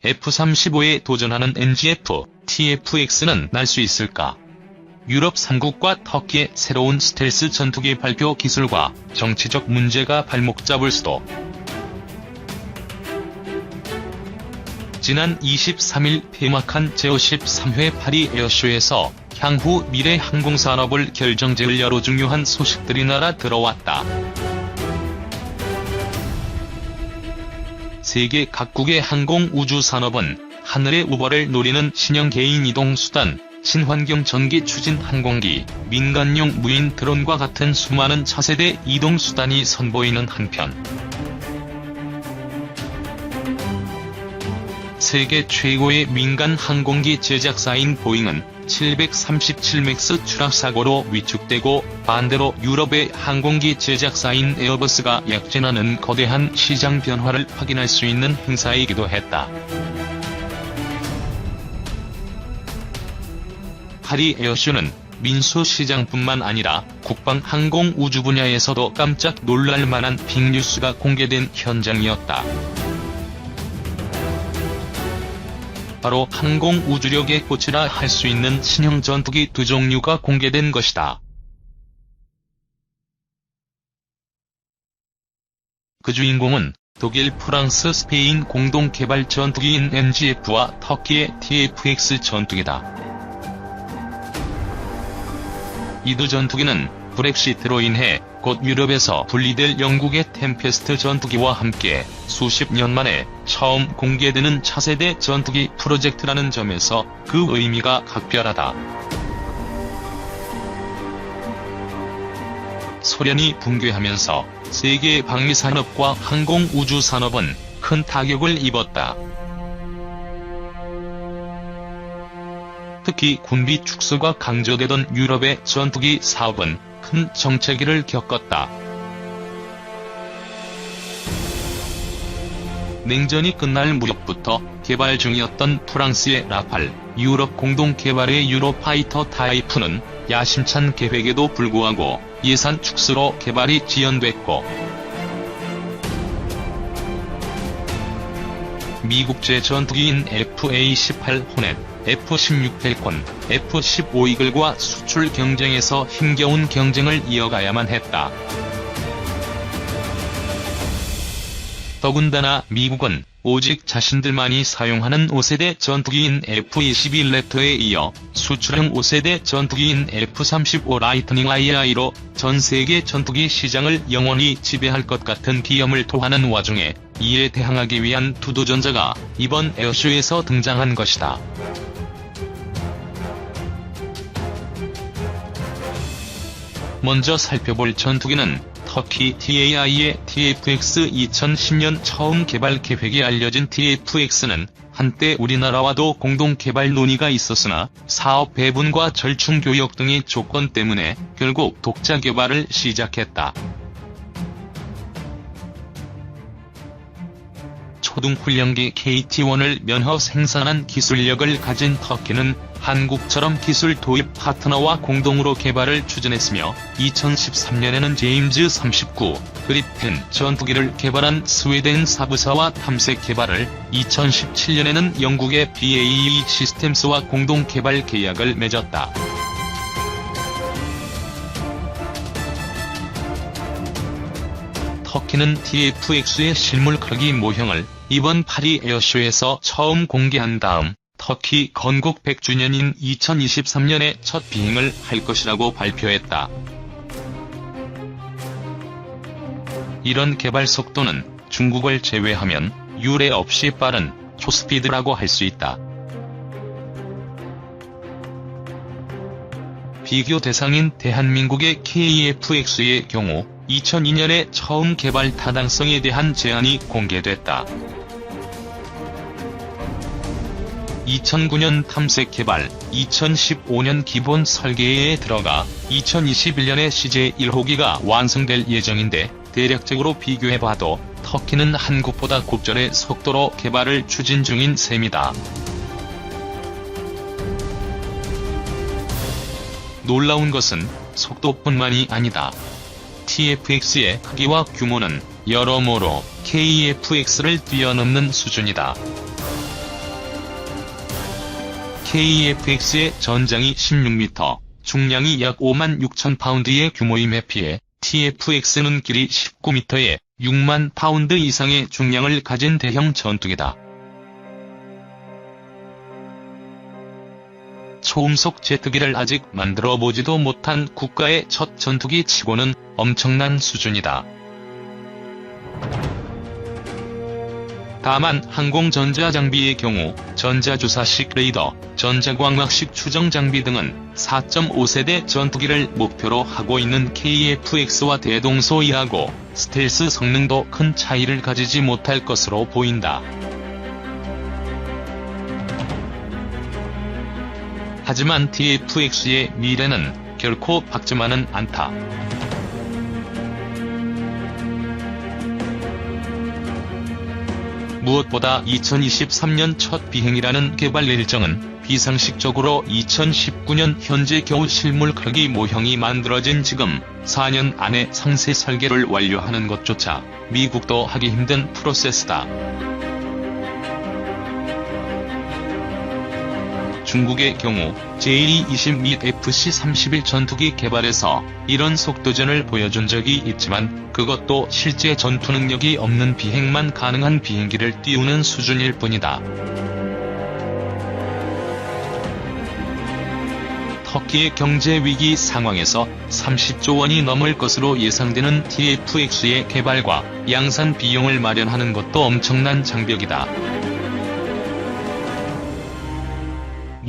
F-35에 도전하는 NGF, TF-X는 날 수 있을까? 유럽 3국과 터키의 새로운 스텔스 전투기 발표 기술과 정치적 문제가 발목 잡을 수도. 지난 23일 폐막한 제53회 파리 에어쇼에서 향후 미래 항공산업을 결정지을 여러 중요한 소식들이 날아 들어왔다. 세계 각국의 항공 우주 산업은 하늘의 우버를 노리는 신형 개인 이동 수단, 친환경 전기 추진 항공기, 민간용 무인 드론과 같은 수많은 차세대 이동 수단이 선보이는 한편, 세계 최고의 민간 항공기 제작사인 보잉은 737맥스 추락사고로 위축되고 반대로 유럽의 항공기 제작사인 에어버스가 약진하는 거대한 시장 변화를 확인할 수 있는 행사이기도 했다. 파리 에어쇼는 민수 시장뿐만 아니라 국방 항공 우주 분야에서도 깜짝 놀랄 만한 빅뉴스가 공개된 현장이었다. 바로 항공 우주력의 꽃이라 할 수 있는 신형 전투기 두 종류가 공개된 것이다. 그 주인공은 독일, 프랑스, 스페인 공동 개발 전투기인 NGF와 터키의 TF-X 전투기다. 이 두 전투기는 브렉시트로 인해 곧 유럽에서 분리될 영국의 템페스트 전투기와 함께 수십 년 만에 처음 공개되는 차세대 전투기 프로젝트라는 점에서 그 의미가 각별하다. 소련이 붕괴하면서 세계 방위산업과 항공우주산업은 큰 타격을 입었다. 특히 군비 축소가 강조되던 유럽의 전투기 사업은 큰 정체기를 겪었다. 냉전이 끝날 무렵부터 개발 중이었던 프랑스의 라팔, 유럽 공동 개발의 유로파이터 타이프는 야심찬 계획에도 불구하고 예산 축소로 개발이 지연됐고, 미국제 전투기인 FA-18 호넷, F-16 펠콘, F-15 이글과 수출 경쟁에서 힘겨운 경쟁을 이어가야만 했다. 더군다나 미국은 오직 자신들만이 사용하는 5세대 전투기인 F-22 랩터에 이어 수출형 5세대 전투기인 F-35 라이트닝 II로 전 세계 전투기 시장을 영원히 지배할 것 같은 기염을 토하는 와중에 이에 대항하기 위한 두도전자가 이번 에어쇼에서 등장한 것이다. 먼저 살펴볼 전투기는 터키 TAI의 TF-X. 2010년 처음 개발 계획이 알려진 TF-X는 한때 우리나라와도 공동 개발 논의가 있었으나 사업 배분과 절충 교역 등의 조건 때문에 결국 독자 개발을 시작했다. 초등훈련기 KT-1을 면허 생산한 기술력을 가진 터키는 한국처럼 기술 도입 파트너와 공동으로 개발을 추진했으며 2013년에는 제임즈 39 그리펜 전투기를 개발한 스웨덴 사부사와 탐색 개발을, 2017년에는 영국의 BAE 시스템스와 공동 개발 계약을 맺었다. 터키는 TF-X의 실물 크기 모형을 이번 파리 에어쇼에서 처음 공개한 다음 터키 건국 100주년인 2023년에 첫 비행을 할 것이라고 발표했다. 이런 개발 속도는 중국을 제외하면 유례 없이 빠른 초스피드라고 할 수 있다. 비교 대상인 대한민국의 KF-X의 경우 2002년에 처음 개발 타당성에 대한 제안이 공개됐다. 2009년 탐색 개발, 2015년 기본 설계에 들어가 2021년에 CJ1호기가 완성될 예정인데, 대략적으로 비교해봐도 터키는 한국보다 곱절의 속도로 개발을 추진 중인 셈이다. 놀라운 것은 속도뿐만이 아니다. TF-X의 크기와 규모는 여러모로 KF-X를 뛰어넘는 수준이다. KF-X의 전장이 16m, 중량이 약 56,000파운드의 규모임에 비해 TF-X는 길이 19m에 6만 파운드 이상의 중량을 가진 대형 전투기다. 초음속 제트기를 아직 만들어보지도 못한 국가의 첫 전투기 치고는 엄청난 수준이다. 다만 항공전자장비의 경우 전자주사식 레이더, 전자광학식 추정장비 등은 4.5세대 전투기를 목표로 하고 있는 KF-X와 대동소이하고 스텔스 성능도 큰 차이를 가지지 못할 것으로 보인다. 하지만 TF-X의 미래는 결코 밝지만은 않다. 무엇보다 2023년 첫 비행이라는 개발 일정은 비상식적으로 2019년 현재 겨우 실물 크기 모형이 만들어진 지금 4년 안에 상세 설계를 완료하는 것조차 미국도 하기 힘든 프로세스다. 중국의 경우 제220 및 FC-31 전투기 개발에서 이런 속도전을 보여준 적이 있지만 그것도 실제 전투 능력이 없는 비행만 가능한 비행기를 띄우는 수준일 뿐이다. 터키의 경제위기 상황에서 30조 원이 넘을 것으로 예상되는 TF-X의 개발과 양산 비용을 마련하는 것도 엄청난 장벽이다.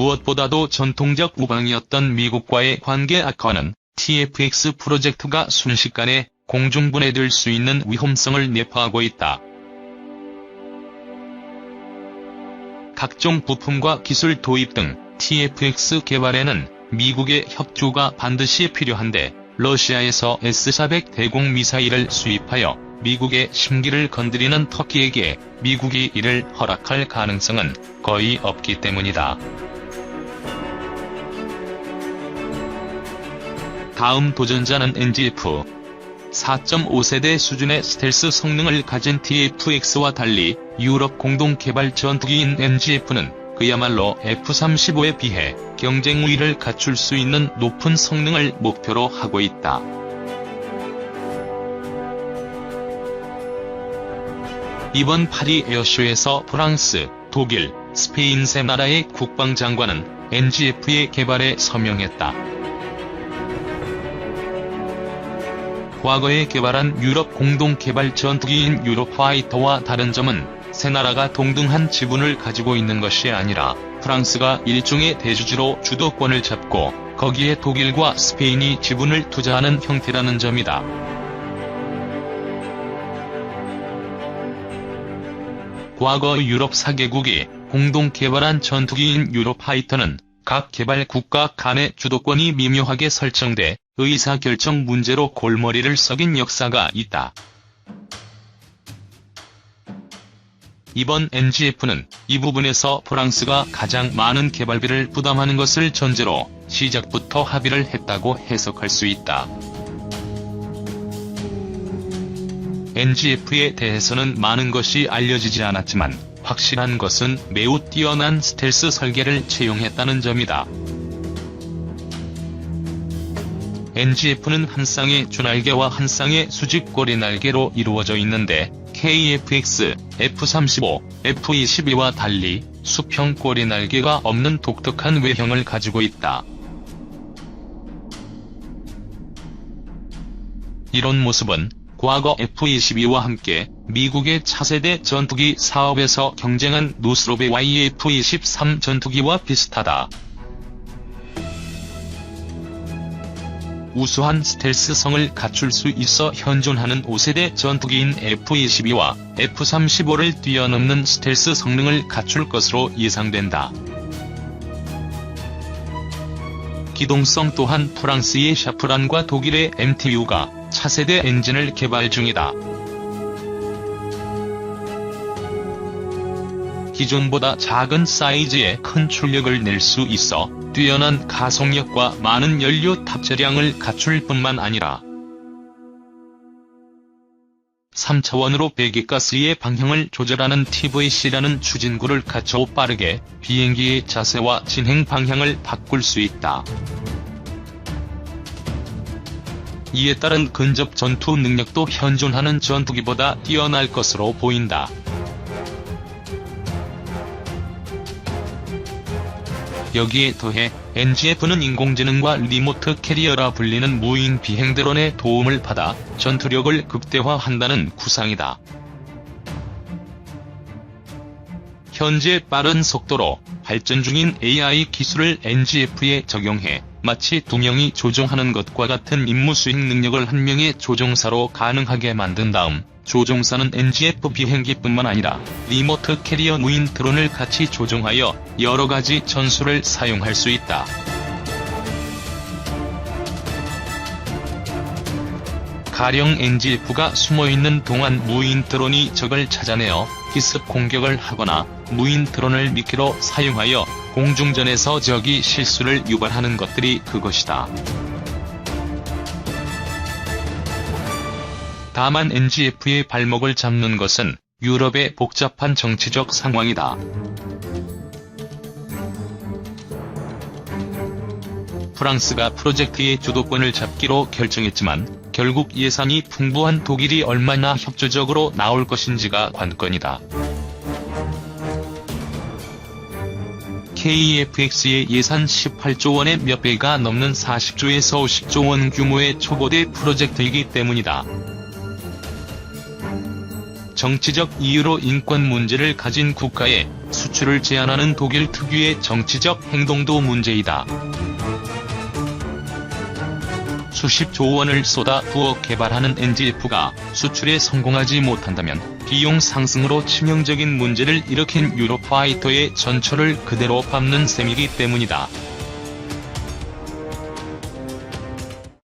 무엇보다도 전통적 우방이었던 미국과의 관계 악화는 TF-X 프로젝트가 순식간에 공중분해될 수 있는 위험성을 내포하고 있다. 각종 부품과 기술 도입 등 TF-X 개발에는 미국의 협조가 반드시 필요한데 러시아에서 S-400 대공 미사일을 수입하여 미국의 심기를 건드리는 터키에게 미국이 이를 허락할 가능성은 거의 없기 때문이다. 다음 도전자는 NGF. 4.5세대 수준의 스텔스 성능을 가진 TF-X와 달리 유럽 공동개발 전투기인 NGF는 그야말로 F-35에 비해 경쟁 우위를 갖출 수 있는 높은 성능을 목표로 하고 있다. 이번 파리 에어쇼에서 프랑스, 독일, 스페인 세 나라의 국방장관은 NGF의 개발에 서명했다. 과거에 개발한 유럽 공동개발 전투기인 유로파이터와 다른 점은 세 나라가 동등한 지분을 가지고 있는 것이 아니라 프랑스가 일종의 대주주로 주도권을 잡고 거기에 독일과 스페인이 지분을 투자하는 형태라는 점이다. 과거 유럽 4개국이 공동 개발한 전투기인 유로파이터는 각 개발 국가 간의 주도권이 미묘하게 설정돼 의사결정 문제로 골머리를 썩인 역사가 있다. 이번 NGF는 이 부분에서 프랑스가 가장 많은 개발비를 부담하는 것을 전제로 시작부터 합의를 했다고 해석할 수 있다. NGF에 대해서는 많은 것이 알려지지 않았지만 확실한 것은 매우 뛰어난 스텔스 설계를 채용했다는 점이다. NGF는 한 쌍의 주날개와 한 쌍의 수직 꼬리날개로 이루어져 있는데 KF-X, F-35, F-22와 달리 수평 꼬리날개가 없는 독특한 외형을 가지고 있다. 이런 모습은 과거 F-22와 함께 미국의 차세대 전투기 사업에서 경쟁한 노스롭의 YF-23 전투기와 비슷하다. 우수한 스텔스성을 갖출 수 있어 현존하는 5세대 전투기인 F-22와 F-35를 뛰어넘는 스텔스 성능을 갖출 것으로 예상된다. 기동성 또한 프랑스의 샤프란과 독일의 MTU가 차세대 엔진을 개발 중이다. 기존보다 작은 사이즈에 큰 출력을 낼 수 있어 뛰어난 가속력과 많은 연료 탑재량을 갖출 뿐만 아니라 3차원으로 배기가스의 방향을 조절하는 TVC라는 추진구를 갖춰 빠르게 비행기의 자세와 진행 방향을 바꿀 수 있다. 이에 따른 근접 전투 능력도 현존하는 전투기보다 뛰어날 것으로 보인다. 여기에 더해 NGF는 인공지능과 리모트 캐리어라 불리는 무인 비행 드론의 도움을 받아 전투력을 극대화한다는 구상이다. 현재 빠른 속도로 발전 중인 AI 기술을 NGF에 적용해 마치 2명이 조종하는 것과 같은 임무 수행 능력을 1명의 조종사로 가능하게 만든 다음, 조종사는 NGF 비행기뿐만 아니라 리모트 캐리어 무인 드론을 같이 조종하여 여러가지 전술을 사용할 수 있다. 가령 NGF가 숨어있는 동안 무인 드론이 적을 찾아내어 기습 공격을 하거나 무인 드론을 미끼로 사용하여 공중전에서 적이 실수를 유발하는 것들이 그것이다. 다만 NGF의 발목을 잡는 것은 유럽의 복잡한 정치적 상황이다. 프랑스가 프로젝트의 주도권을 잡기로 결정했지만 결국 예산이 풍부한 독일이 얼마나 협조적으로 나올 것인지가 관건이다. KFX의 예산 18조 원의 몇 배가 넘는 40조에서 50조 원 규모의 초거대 프로젝트이기 때문이다. 정치적 이유로 인권 문제를 가진 국가에 수출을 제한하는 독일 특유의 정치적 행동도 문제이다. 수십조 원을 쏟아부어 개발하는 NGF가 수출에 성공하지 못한다면 비용 상승으로 치명적인 문제를 일으킨 유로파이터의 전철을 그대로 밟는 셈이기 때문이다.